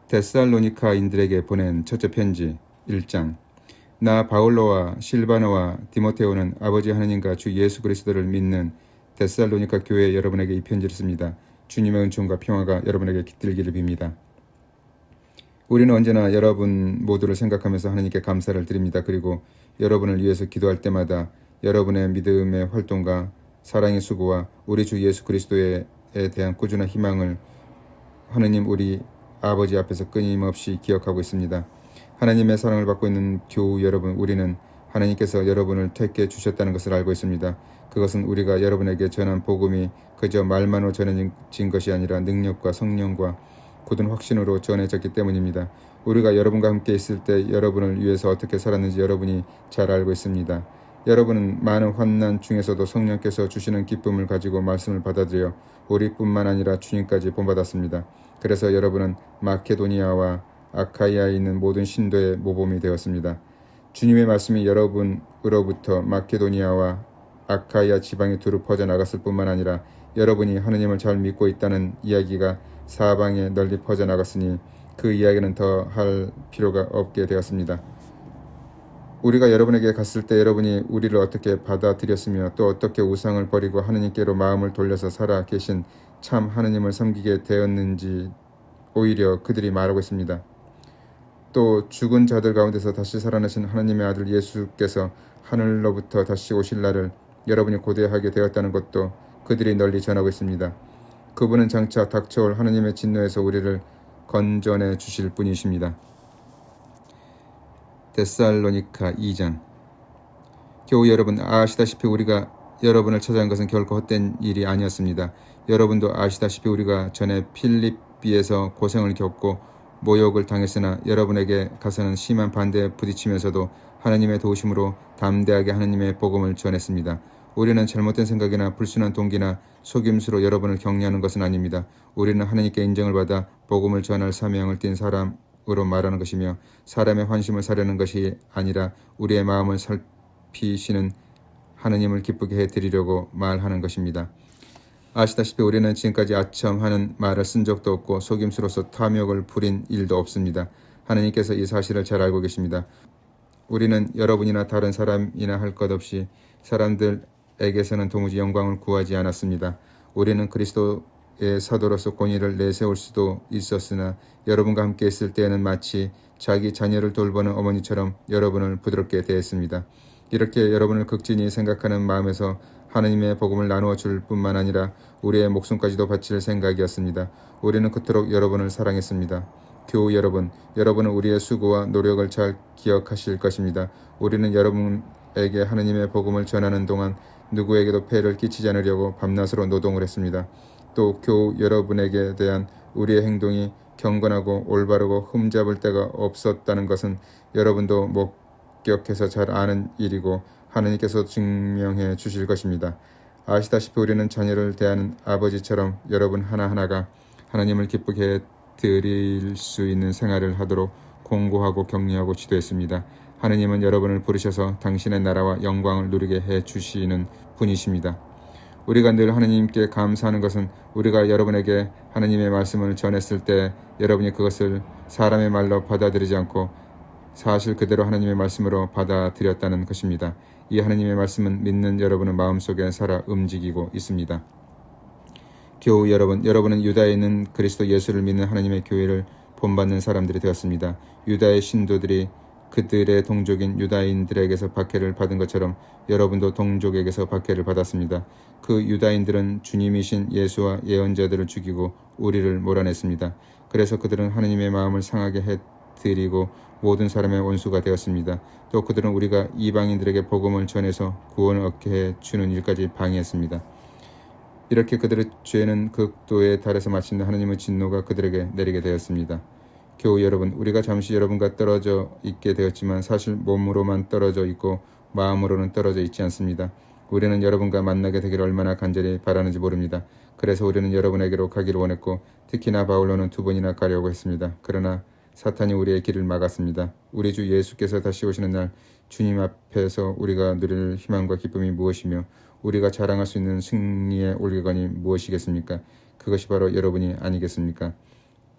데살로니가인들에게 보낸 첫째 편지 1장. 나 바울로와 실바나와 디모테오는 아버지 하느님과 주 예수 그리스도를 믿는 데살로니가 교회 여러분에게 이 편지를 씁니다. 주님의 은총과 평화가 여러분에게 깃들기를 빕니다. 우리는 언제나 여러분 모두를 생각하면서 하느님께 감사를 드립니다. 그리고 여러분을 위해서 기도할 때마다 여러분의 믿음의 활동과 사랑의 수고와 우리 주 예수 그리스도에 대한 꾸준한 희망을 하느님 우리 아버지 앞에서 끊임없이 기억하고 있습니다. 하나님의 사랑을 받고 있는 교우 여러분, 우리는 하나님께서 여러분을 택해 주셨다는 것을 알고 있습니다. 그것은 우리가 여러분에게 전한 복음이 그저 말만으로 전해진 것이 아니라 능력과 성령과 굳은 확신으로 전해졌기 때문입니다. 우리가 여러분과 함께 있을 때 여러분을 위해서 어떻게 살았는지 여러분이 잘 알고 있습니다. 여러분은 많은 환난 중에서도 성령께서 주시는 기쁨을 가지고 말씀을 받아들여 우리뿐만 아니라 주님까지 본받았습니다. 그래서 여러분은 마케도니아와 아카이아에 있는 모든 신도의 모범이 되었습니다. 주님의 말씀이 여러분으로부터 마케도니아와 아카이아 지방에 두루 퍼져나갔을 뿐만 아니라 여러분이 하느님을 잘 믿고 있다는 이야기가 사방에 널리 퍼져나갔으니 그 이야기는 더 할 필요가 없게 되었습니다. 우리가 여러분에게 갔을 때 여러분이 우리를 어떻게 받아들였으며 또 어떻게 우상을 버리고 하느님께로 마음을 돌려서 살아 계신 참 하느님을 섬기게 되었는지 오히려 그들이 말하고 있습니다. 또 죽은 자들 가운데서 다시 살아나신 하나님의 아들 예수께서 하늘로부터 다시 오실 날을 여러분이 고대하게 되었다는 것도 그들이 널리 전하고 있습니다. 그분은 장차 닥쳐올 하나님의 진노에서 우리를 건져내 주실 분이십니다. 데살로니가 2장. 교우 여러분, 아시다시피 우리가 여러분을 찾아간 것은 결코 헛된 일이 아니었습니다. 여러분도 아시다시피 우리가 전에 필립비에서 고생을 겪고 모욕을 당했으나 여러분에게 가서는 심한 반대에 부딪히면서도 하나님의 도우심으로 담대하게 하나님의 복음을 전했습니다. 우리는 잘못된 생각이나 불순한 동기나 속임수로 여러분을 격려하는 것은 아닙니다. 우리는 하나님께 인정을 받아 복음을 전할 사명을 띈 사람으로 말하는 것이며 사람의 환심을 사려는 것이 아니라 우리의 마음을 살피시는 하나님을 기쁘게 해드리려고 말하는 것입니다. 아시다시피 우리는 지금까지 아첨하는 말을 쓴 적도 없고 속임수로서 탐욕을 부린 일도 없습니다. 하나님께서 이 사실을 잘 알고 계십니다. 우리는 여러분이나 다른 사람이나 할 것 없이 사람들에게서는 도무지 영광을 구하지 않았습니다. 우리는 그리스도의 사도로서 권위를 내세울 수도 있었으나 여러분과 함께 있을 때에는 마치 자기 자녀를 돌보는 어머니처럼 여러분을 부드럽게 대했습니다. 이렇게 여러분을 극진히 생각하는 마음에서 하나님의 복음을 나누어 줄 뿐만 아니라 우리의 목숨까지도 바칠 생각이었습니다. 우리는 그토록 여러분을 사랑했습니다. 교우 여러분, 여러분은 우리의 수고와 노력을 잘 기억하실 것입니다. 우리는 여러분에게 하나님의 복음을 전하는 동안 누구에게도 폐해를 끼치지 않으려고 밤낮으로 노동을 했습니다. 또 교우 여러분에게 대한 우리의 행동이 경건하고 올바르고 흠잡을 데가 없었다는 것은 여러분도 목격해서 잘 아는 일이고 하나님께서 증명해 주실 것입니다. 아시다시피 우리는 자녀를 대하는 아버지처럼 여러분 하나하나가 하나님을 기쁘게 드릴 수 있는 생활을 하도록 공고하고 격려하고 지도했습니다. 하나님은 여러분을 부르셔서 당신의 나라와 영광을 누리게 해 주시는 분이십니다. 우리가 늘 하나님께 감사하는 것은 우리가 여러분에게 하나님의 말씀을 전했을 때 여러분이 그것을 사람의 말로 받아들이지 않고 사실 그대로 하나님의 말씀으로 받아들였다는 것입니다. 이 하나님의 말씀은 믿는 여러분의 마음속에 살아 움직이고 있습니다. 교우 여러분, 여러분은 유다에 있는 그리스도 예수를 믿는 하나님의 교회를 본받는 사람들이 되었습니다. 유다의 신도들이 그들의 동족인 유다인들에게서 박해를 받은 것처럼 여러분도 동족에게서 박해를 받았습니다. 그 유다인들은 주님이신 예수와 예언자들을 죽이고 우리를 몰아냈습니다. 그래서 그들은 하나님의 마음을 상하게 해드리고 모든 사람의 원수가 되었습니다. 또 그들은 우리가 이방인들에게 복음을 전해서 구원을 얻게 해주는 일까지 방해했습니다. 이렇게 그들의 죄는 극도에 달해서 마침내 하나님의 진노가 그들에게 내리게 되었습니다. 교우 여러분, 우리가 잠시 여러분과 떨어져 있게 되었지만 사실 몸으로만 떨어져 있고 마음으로는 떨어져 있지 않습니다. 우리는 여러분과 만나게 되기를 얼마나 간절히 바라는지 모릅니다. 그래서 우리는 여러분에게로 가기를 원했고 특히나 바울로는 2번이나 가려고 했습니다. 그러나 사탄이 우리의 길을 막았습니다. 우리 주 예수께서 다시 오시는 날 주님 앞에서 우리가 누릴 희망과 기쁨이 무엇이며 우리가 자랑할 수 있는 승리의 올개건이 무엇이겠습니까? 그것이 바로 여러분이 아니겠습니까?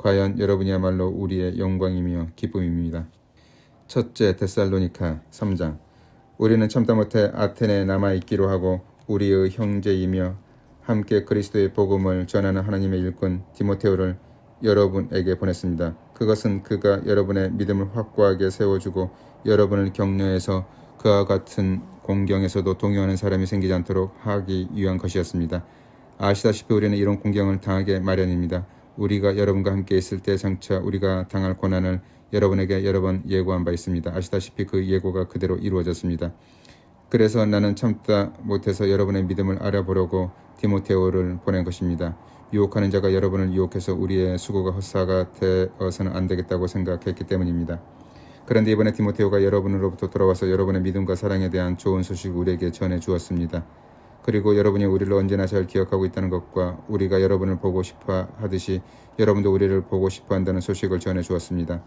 과연 여러분이야말로 우리의 영광이며 기쁨입니다. 첫째 데살로니가 3장. 우리는 참다 못해 아테네에 남아있기로 하고 우리의 형제이며 함께 그리스도의 복음을 전하는 하나님의 일꾼 디모데오를 여러분에게 보냈습니다. 그것은 그가 여러분의 믿음을 확고하게 세워주고 여러분을 격려해서 그와 같은 공경에서도 동요하는 사람이 생기지 않도록 하기 위한 것이었습니다. 아시다시피 우리는 이런 공경을 당하게 마련입니다. 우리가 여러분과 함께 있을 때 장차 우리가 당할 고난을 여러분에게 여러 번 예고한 바 있습니다. 아시다시피 그 예고가 그대로 이루어졌습니다. 그래서 나는 참다 못해서 여러분의 믿음을 알아보려고 디모데오를 보낸 것입니다. 유혹하는 자가 여러분을 유혹해서 우리의 수고가 헛사가 되어서는 안 되겠다고 생각했기 때문입니다. 그런데 이번에 디모데오가 여러분으로부터 돌아와서 여러분의 믿음과 사랑에 대한 좋은 소식을 우리에게 전해 주었습니다. 그리고 여러분이 우리를 언제나 잘 기억하고 있다는 것과 우리가 여러분을 보고 싶어 하듯이 여러분도 우리를 보고 싶어 한다는 소식을 전해 주었습니다.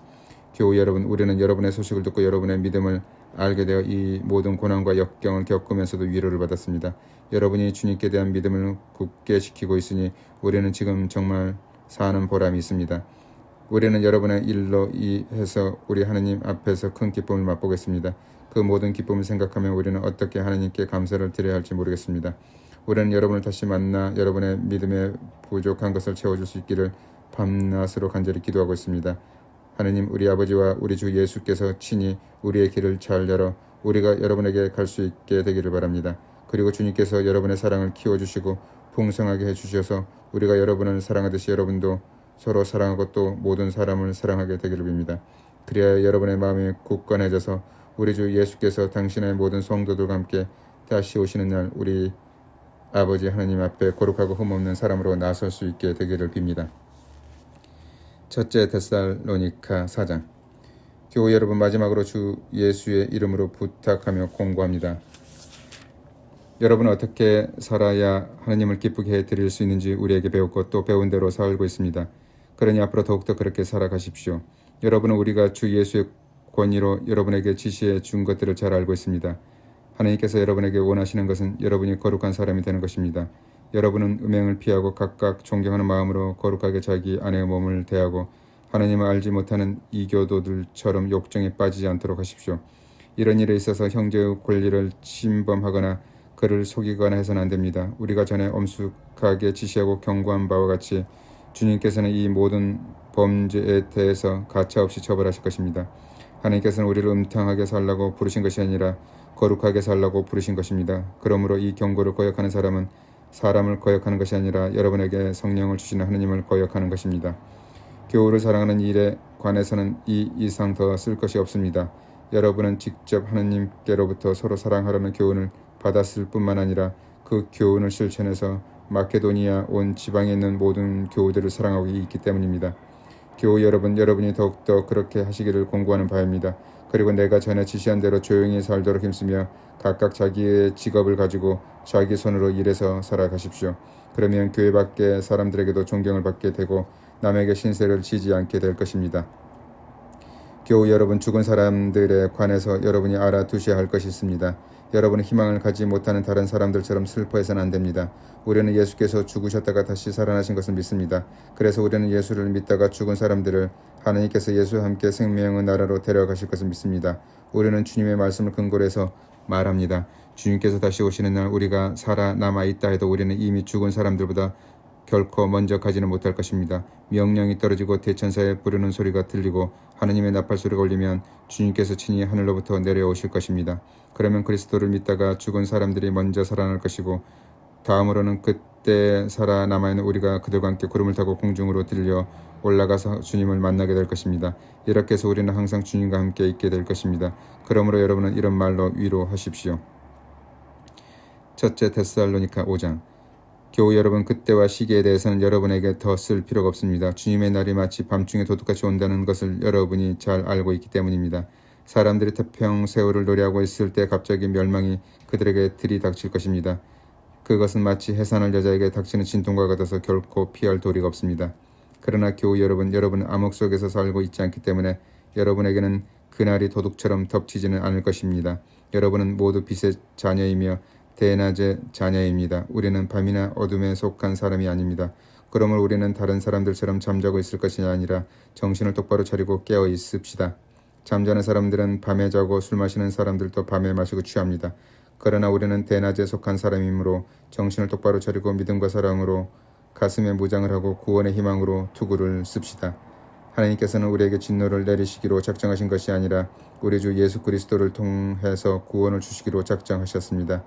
교우 여러분, 우리는 여러분의 소식을 듣고 여러분의 믿음을 알게 되어 이 모든 고난과 역경을 겪으면서도 위로를 받았습니다. 여러분이 주님께 대한 믿음을 굳게 지키고 있으니 우리는 지금 정말 사는 보람이 있습니다. 우리는 여러분의 일로 인해서 우리 하나님 앞에서 큰 기쁨을 맛보겠습니다. 그 모든 기쁨을 생각하며 우리는 어떻게 하나님께 감사를 드려야 할지 모르겠습니다. 우리는 여러분을 다시 만나 여러분의 믿음에 부족한 것을 채워줄 수 있기를 밤낮으로 간절히 기도하고 있습니다. 하느님, 우리 아버지와 우리 주 예수께서 친히 우리의 길을 잘 열어 우리가 여러분에게 갈 수 있게 되기를 바랍니다. 그리고 주님께서 여러분의 사랑을 키워주시고 풍성하게 해주셔서 우리가 여러분을 사랑하듯이 여러분도 서로 사랑하고 또 모든 사람을 사랑하게 되기를 빕니다. 그리하여 여러분의 마음이 굳건해져서 우리 주 예수께서 당신의 모든 성도들과 함께 다시 오시는 날 우리 아버지 하나님 앞에 거룩하고 흠없는 사람으로 나설 수 있게 되기를 빕니다. 첫째 데살로니가 4장. 교우 여러분, 마지막으로 주 예수의 이름으로 부탁하며 공고합니다. 여러분은 어떻게 살아야 하나님을 기쁘게 해드릴 수 있는지 우리에게 배웠고 또 배운 대로 살고 있습니다. 그러니 앞으로 더욱더 그렇게 살아가십시오. 여러분은 우리가 주 예수의 권위로 여러분에게 지시해 준 것들을 잘 알고 있습니다. 하나님께서 여러분에게 원하시는 것은 여러분이 거룩한 사람이 되는 것입니다. 여러분은 음행을 피하고 각각 존경하는 마음으로 거룩하게 자기 아내의 몸을 대하고 하나님을 알지 못하는 이교도들처럼 욕정에 빠지지 않도록 하십시오. 이런 일에 있어서 형제의 권리를 침범하거나 그를 속이거나 해서는 안 됩니다. 우리가 전에 엄숙하게 지시하고 경고한 바와 같이 주님께서는 이 모든 범죄에 대해서 가차없이 처벌하실 것입니다. 하나님께서는 우리를 음탕하게 살라고 부르신 것이 아니라 거룩하게 살라고 부르신 것입니다. 그러므로 이 경고를 거역하는 사람은 사람을 거역하는 것이 아니라 여러분에게 성령을 주시는 하나님을 거역하는 것입니다. 교우를 사랑하는 일에 관해서는 이 이상 더 쓸 것이 없습니다. 여러분은 직접 하나님께로부터 서로 사랑하라는 교훈을 받았을 뿐만 아니라 그 교훈을 실천해서 마케도니아 온 지방에 있는 모든 교우들을 사랑하고 있기 때문입니다. 교우 여러분, 여러분이 더욱더 그렇게 하시기를 공고하는 바입니다. 그리고 내가 전에 지시한 대로 조용히 살도록 힘쓰며 각각 자기의 직업을 가지고 자기 손으로 일해서 살아가십시오. 그러면 교회 밖의 사람들에게도 존경을 받게 되고 남에게 신세를 지지 않게 될 것입니다. 교우 여러분, 죽은 사람들에 관해서 여러분이 알아두셔야 할 것이 있습니다. 여러분은 희망을 가지 못하는 다른 사람들처럼 슬퍼해서는 안 됩니다. 우리는 예수께서 죽으셨다가 다시 살아나신 것을 믿습니다. 그래서 우리는 예수를 믿다가 죽은 사람들을 하나님께서 예수와 함께 생명의 나라로 데려가실 것을 믿습니다. 우리는 주님의 말씀을 근거로 해서 말합니다. 주님께서 다시 오시는 날 우리가 살아남아 있다 해도 우리는 이미 죽은 사람들보다 결코 먼저 가지는 못할 것입니다. 명령이 떨어지고 대천사의 부르는 소리가 들리고 하느님의 나팔 소리가 울리면 주님께서 친히 하늘로부터 내려오실 것입니다. 그러면 그리스도를 믿다가 죽은 사람들이 먼저 살아날 것이고 다음으로는 그때 살아남아 있는 우리가 그들과 함께 구름을 타고 공중으로 들려 올라가서 주님을 만나게 될 것입니다. 이렇게 해서 우리는 항상 주님과 함께 있게 될 것입니다. 그러므로 여러분은 이런 말로 위로하십시오. 첫째 데살로니가 5장. 교우 여러분, 그때와 시기에 대해서는 여러분에게 더 쓸 필요가 없습니다. 주님의 날이 마치 밤중에 도둑같이 온다는 것을 여러분이 잘 알고 있기 때문입니다. 사람들이 태평 세월을 노래하고 있을 때 갑자기 멸망이 그들에게 들이닥칠 것입니다. 그것은 마치 해산할 여자에게 닥치는 진통과 같아서 결코 피할 도리가 없습니다. 그러나 교우 여러분, 여러분은 암흑 속에서 살고 있지 않기 때문에 여러분에게는 그날이 도둑처럼 덮치지는 않을 것입니다. 여러분은 모두 빛의 자녀이며 대낮의 자녀입니다. 우리는 밤이나 어둠에 속한 사람이 아닙니다. 그러므로 우리는 다른 사람들처럼 잠자고 있을 것이 아니라 정신을 똑바로 차리고 깨어 있읍시다. 잠자는 사람들은 밤에 자고 술 마시는 사람들도 밤에 마시고 취합니다. 그러나 우리는 대낮에 속한 사람이므로 정신을 똑바로 차리고 믿음과 사랑으로 가슴에 무장을 하고 구원의 희망으로 투구를 씁시다. 하나님께서는 우리에게 진노를 내리시기로 작정하신 것이 아니라 우리 주 예수 그리스도를 통해서 구원을 주시기로 작정하셨습니다.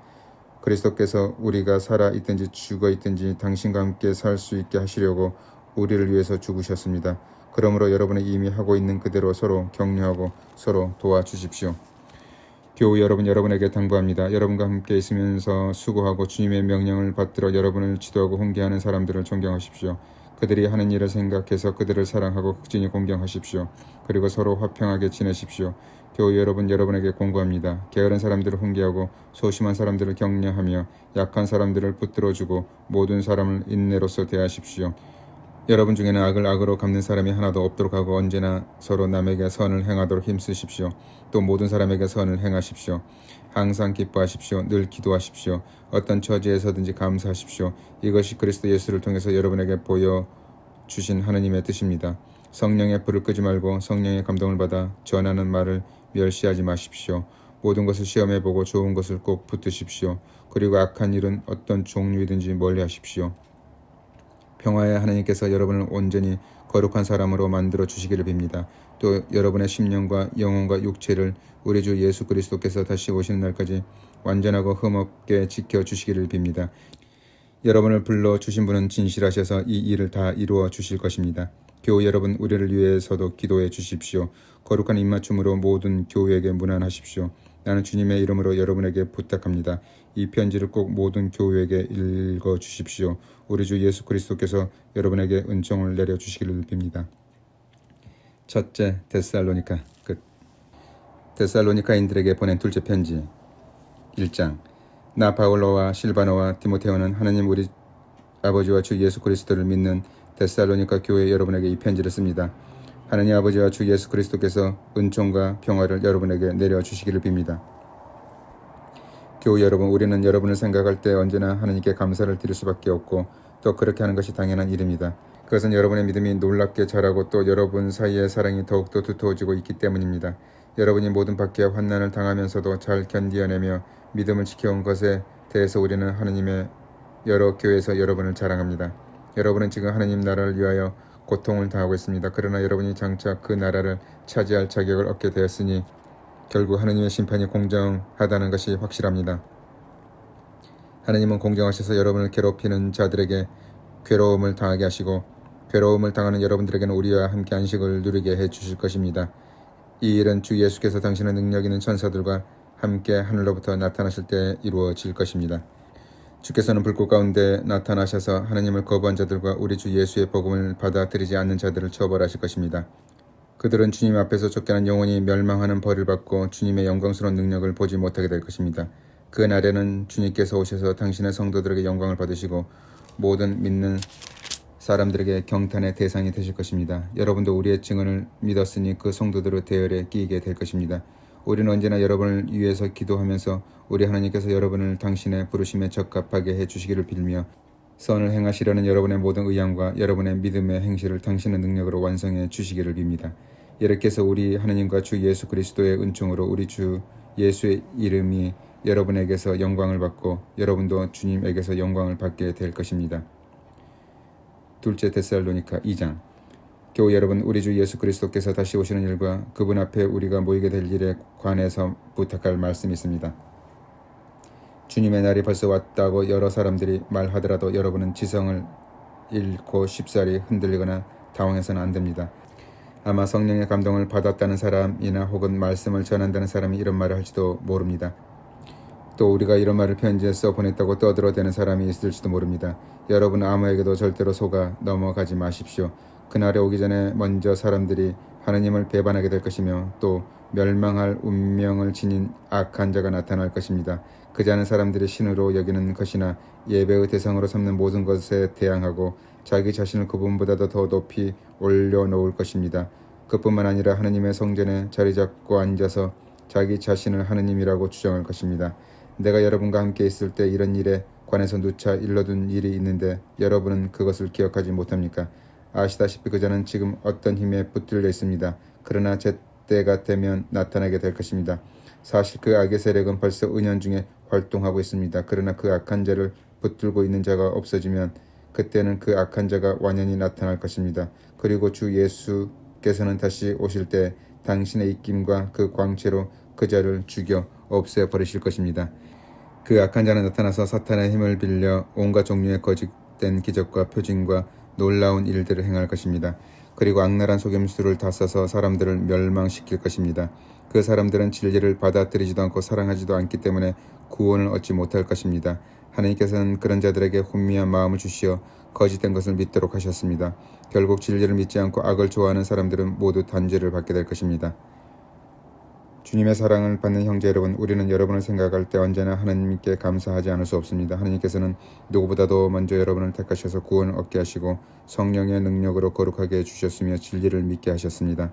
그리스도께서 우리가 살아 있든지 죽어 있든지 당신과 함께 살 수 있게 하시려고 우리를 위해서 죽으셨습니다. 그러므로 여러분이 이미 하고 있는 그대로 서로 격려하고 서로 도와주십시오. 교우 여러분, 여러분에게 당부합니다. 여러분과 함께 있으면서 수고하고 주님의 명령을 받들어 여러분을 지도하고 훈계하는 사람들을 존경하십시오. 그들이 하는 일을 생각해서 그들을 사랑하고 극진히 공경하십시오. 그리고 서로 화평하게 지내십시오. 교우 여러분, 여러분에게 공고합니다. 게으른 사람들을 훈계하고 소심한 사람들을 격려하며 약한 사람들을 붙들어주고 모든 사람을 인내로서 대하십시오. 여러분 중에는 악을 악으로 갚는 사람이 하나도 없도록 하고 언제나 서로 남에게 선을 행하도록 힘쓰십시오. 또 모든 사람에게 선을 행하십시오. 항상 기뻐하십시오. 늘 기도하십시오. 어떤 처지에서든지 감사하십시오. 이것이 그리스도 예수를 통해서 여러분에게 보여주신 하느님의 뜻입니다. 성령의 불을 끄지 말고 성령의 감동을 받아 전하는 말을 멸시하지 마십시오. 모든 것을 시험해보고 좋은 것을 꼭 붙드십시오. 그리고 악한 일은 어떤 종류이든지 멀리하십시오. 평화의 하나님께서 여러분을 온전히 거룩한 사람으로 만들어 주시기를 빕니다. 또 여러분의 심령과 영혼과 육체를 우리 주 예수 그리스도께서 다시 오시는 날까지 완전하고 흠없게 지켜주시기를 빕니다. 여러분을 불러주신 분은 진실하셔서 이 일을 다 이루어 주실 것입니다. 교우 여러분, 우리를 위해서도 기도해 주십시오. 거룩한 입맞춤으로 모든 교우에게 문안하십시오. 나는 주님의 이름으로 여러분에게 부탁합니다. 이 편지를 꼭 모든 교우에게 읽어주십시오. 우리 주 예수 그리스도께서 여러분에게 은총을 내려주시기를 빕니다. 첫째 데살로니가 끝. 데살로니가인들에게 보낸 둘째 편지 1장. 나 바울로와 실바노와 디모데오는 하나님 우리 아버지와 주 예수 그리스도를 믿는 데살로니가 교회 여러분에게 이 편지를 씁니다. 하나님 아버지와 주 예수 그리스도께서 은총과 평화를 여러분에게 내려주시기를 빕니다. 교우 여러분, 우리는 여러분을 생각할 때 언제나 하나님께 감사를 드릴 수밖에 없고 또 그렇게 하는 것이 당연한 일입니다. 그것은 여러분의 믿음이 놀랍게 자라고 또 여러분 사이의 사랑이 더욱더 두터워지고 있기 때문입니다. 여러분이 모든 박해와 환난을 당하면서도 잘 견디어내며 믿음을 지켜온 것에 대해서 우리는 하나님의 여러 교회에서 여러분을 자랑합니다. 여러분은 지금 하나님 나라를 위하여 고통을 당하고 있습니다. 그러나 여러분이 장차 그 나라를 차지할 자격을 얻게 되었으니 결국 하나님의 심판이 공정하다는 것이 확실합니다. 하나님은 공정하셔서 여러분을 괴롭히는 자들에게 괴로움을 당하게 하시고 괴로움을 당하는 여러분들에게는 우리와 함께 안식을 누리게 해주실 것입니다. 이 일은 주 예수께서 당신의 능력 있는 천사들과 함께 하늘로부터 나타나실 때 이루어질 것입니다. 주께서는 불꽃 가운데 나타나셔서 하나님을 거부한 자들과 우리 주 예수의 복음을 받아들이지 않는 자들을 처벌하실 것입니다. 그들은 주님 앞에서 쫓겨난 영혼이 멸망하는 벌을 받고 주님의 영광스러운 능력을 보지 못하게 될 것입니다. 그 날에는 주님께서 오셔서 당신의 성도들에게 영광을 받으시고 모든 믿는 사람들에게 경탄의 대상이 되실 것입니다. 여러분도 우리의 증언을 믿었으니 그 성도들의 대열에 끼게 될 것입니다. 우리는 언제나 여러분을 위해서 기도하면서 우리 하나님께서 여러분을 당신의 부르심에 적합하게 해주시기를 빌며 선을 행하시려는 여러분의 모든 의향과 여러분의 믿음의 행실을 당신의 능력으로 완성해 주시기를 빕니다. 이렇게 해서 우리 하나님과 주 예수 그리스도의 은총으로 우리 주 예수의 이름이 여러분에게서 영광을 받고 여러분도 주님에게서 영광을 받게 될 것입니다. 둘째 데살로니가 2장. 교우 여러분, 우리 주 예수 그리스도께서 다시 오시는 일과 그분 앞에 우리가 모이게 될 일에 관해서 부탁할 말씀이 있습니다. 주님의 날이 벌써 왔다고 여러 사람들이 말하더라도 여러분은 지성을 잃고 쉽사리 흔들리거나 당황해서는 안 됩니다. 아마 성령의 감동을 받았다는 사람이나 혹은 말씀을 전한다는 사람이 이런 말을 할지도 모릅니다. 또 우리가 이런 말을 편지에 써 보냈다고 떠들어대는 사람이 있을지도 모릅니다. 여러분 아무에게도 절대로 속아 넘어가지 마십시오. 그날에 오기 전에 먼저 사람들이 하느님을 배반하게 될 것이며 또 멸망할 운명을 지닌 악한 자가 나타날 것입니다. 그 자는 사람들이 신으로 여기는 것이나 예배의 대상으로 삼는 모든 것에 대항하고 자기 자신을 그분보다도 더 높이 올려놓을 것입니다. 그뿐만 아니라 하느님의 성전에 자리 잡고 앉아서 자기 자신을 하느님이라고 주장할 것입니다. 내가 여러분과 함께 있을 때 이런 일에 관해서 누차 일러둔 일이 있는데 여러분은 그것을 기억하지 못합니까? 아시다시피 그자는 지금 어떤 힘에 붙들려 있습니다. 그러나 제때가 되면 나타나게 될 것입니다. 사실 그 악의 세력은 벌써 은연중에 활동하고 있습니다. 그러나 그 악한 자를 붙들고 있는 자가 없어지면 그때는 그 악한 자가 완연히 나타날 것입니다. 그리고 주 예수께서는 다시 오실 때 당신의 입김과 그 광채로 그 자를 죽여 없애버리실 것입니다. 그 악한 자는 나타나서 사탄의 힘을 빌려 온갖 종류의 거짓된 기적과 표징과 놀라운 일들을 행할 것입니다. 그리고 악랄한 속임수를 다 써서 사람들을 멸망시킬 것입니다. 그 사람들은 진리를 받아들이지도 않고 사랑하지도 않기 때문에 구원을 얻지 못할 것입니다. 하나님께서는 그런 자들에게 혼미한 마음을 주시어 거짓된 것을 믿도록 하셨습니다. 결국 진리를 믿지 않고 악을 좋아하는 사람들은 모두 단죄를 받게 될 것입니다. 주님의 사랑을 받는 형제 여러분, 우리는 여러분을 생각할 때 언제나 하나님께 감사하지 않을 수 없습니다. 하나님께서는 누구보다도 먼저 여러분을 택하셔서 구원을 얻게 하시고 성령의 능력으로 거룩하게 해주셨으며 진리를 믿게 하셨습니다.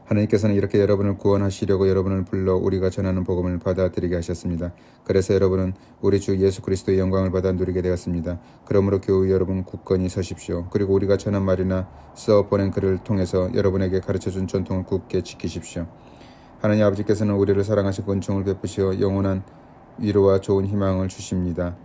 하나님께서는 이렇게 여러분을 구원하시려고 여러분을 불러 우리가 전하는 복음을 받아들이게 하셨습니다. 그래서 여러분은 우리 주 예수 그리스도의 영광을 받아 누리게 되었습니다. 그러므로 교우 여러분 굳건히 서십시오. 그리고 우리가 전한 말이나 써 보낸 글을 통해서 여러분에게 가르쳐준 전통을 굳게 지키십시오. 하나님 아버지께서는 우리를 사랑하시고 은총을 베푸시어 영원한 위로와 좋은 희망을 주십니다.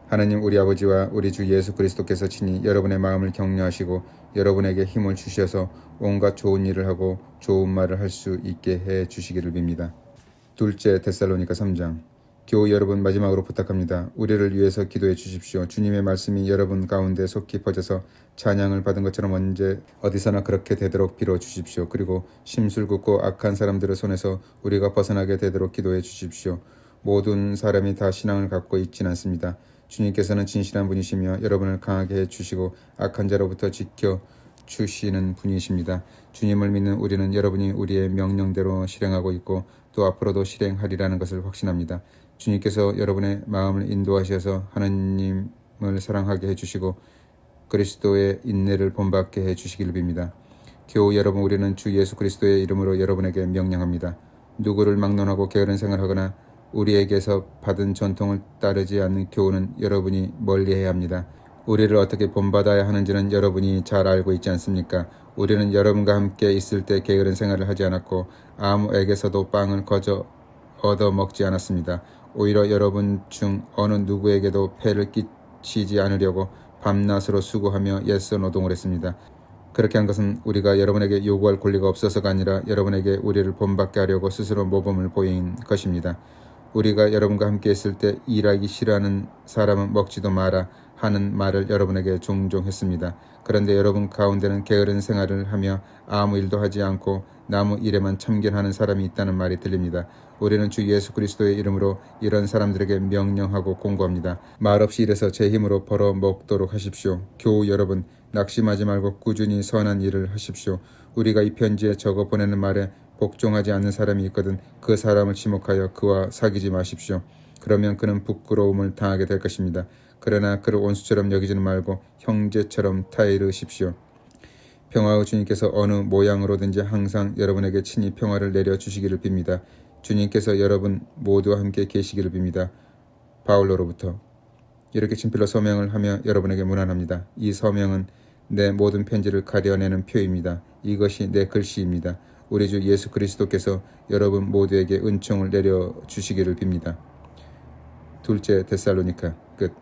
하나님 우리 아버지와 우리 주 예수 그리스도께서 친히 여러분의 마음을 격려하시고 여러분에게 힘을 주셔서 온갖 좋은 일을 하고 좋은 말을 할 수 있게 해 주시기를 빕니다. 둘째 데살로니가 3장. 교우 여러분, 마지막으로 부탁합니다. 우리를 위해서 기도해 주십시오. 주님의 말씀이 여러분 가운데 속히 퍼져서 찬양을 받은 것처럼 언제 어디서나 그렇게 되도록 빌어 주십시오. 그리고 심술궂고 악한 사람들의 손에서 우리가 벗어나게 되도록 기도해 주십시오. 모든 사람이 다 신앙을 갖고 있진 않습니다. 주님께서는 진실한 분이시며 여러분을 강하게 해주시고 악한 자로부터 지켜주시는 분이십니다. 주님을 믿는 우리는 여러분이 우리의 명령대로 실행하고 있고 또 앞으로도 실행하리라는 것을 확신합니다. 주님께서 여러분의 마음을 인도하셔서 하나님을 사랑하게 해주시고 그리스도의 인내를 본받게 해주시기를 빕니다. 교우 여러분, 우리는 주 예수 그리스도의 이름으로 여러분에게 명령합니다. 누구를 막론하고 게으른 생활하거나 우리에게서 받은 전통을 따르지 않는 교우는 여러분이 멀리해야 합니다. 우리를 어떻게 본받아야 하는지는 여러분이 잘 알고 있지 않습니까? 우리는 여러분과 함께 있을 때 게으른 생활을 하지 않았고 아무에게서도 빵을 거저 얻어먹지 않았습니다. 오히려 여러분 중 어느 누구에게도 폐를 끼치지 않으려고 밤낮으로 수고하며 애써 노동을 했습니다. 그렇게 한 것은 우리가 여러분에게 요구할 권리가 없어서가 아니라 여러분에게 우리를 본받게 하려고 스스로 모범을 보인 것입니다. 우리가 여러분과 함께 있을 때 일하기 싫어하는 사람은 먹지도 마라 하는 말을 여러분에게 종종 했습니다. 그런데 여러분 가운데는 게으른 생활을 하며 아무 일도 하지 않고 나무 일에만 참견하는 사람이 있다는 말이 들립니다. 우리는 주 예수 그리스도의 이름으로 이런 사람들에게 명령하고 공고합니다. 말없이 일해서 제 힘으로 벌어먹도록 하십시오. 교우 여러분, 낙심하지 말고 꾸준히 선한 일을 하십시오. 우리가 이 편지에 적어 보내는 말에 복종하지 않는 사람이 있거든 그 사람을 지목하여 그와 사귀지 마십시오. 그러면 그는 부끄러움을 당하게 될 것입니다. 그러나 그를 원수처럼 여기지는 말고 형제처럼 타이르십시오. 평화의 주님께서 어느 모양으로든지 항상 여러분에게 친히 평화를 내려주시기를 빕니다. 주님께서 여러분 모두와 함께 계시기를 빕니다. 바울로로부터. 이렇게 친필로 서명을 하며 여러분에게 문안합니다. 이 서명은 내 모든 편지를 가려내는 표입니다. 이것이 내 글씨입니다. 우리 주 예수 그리스도께서 여러분 모두에게 은총을 내려주시기를 빕니다. 둘째 데살로니가 끝.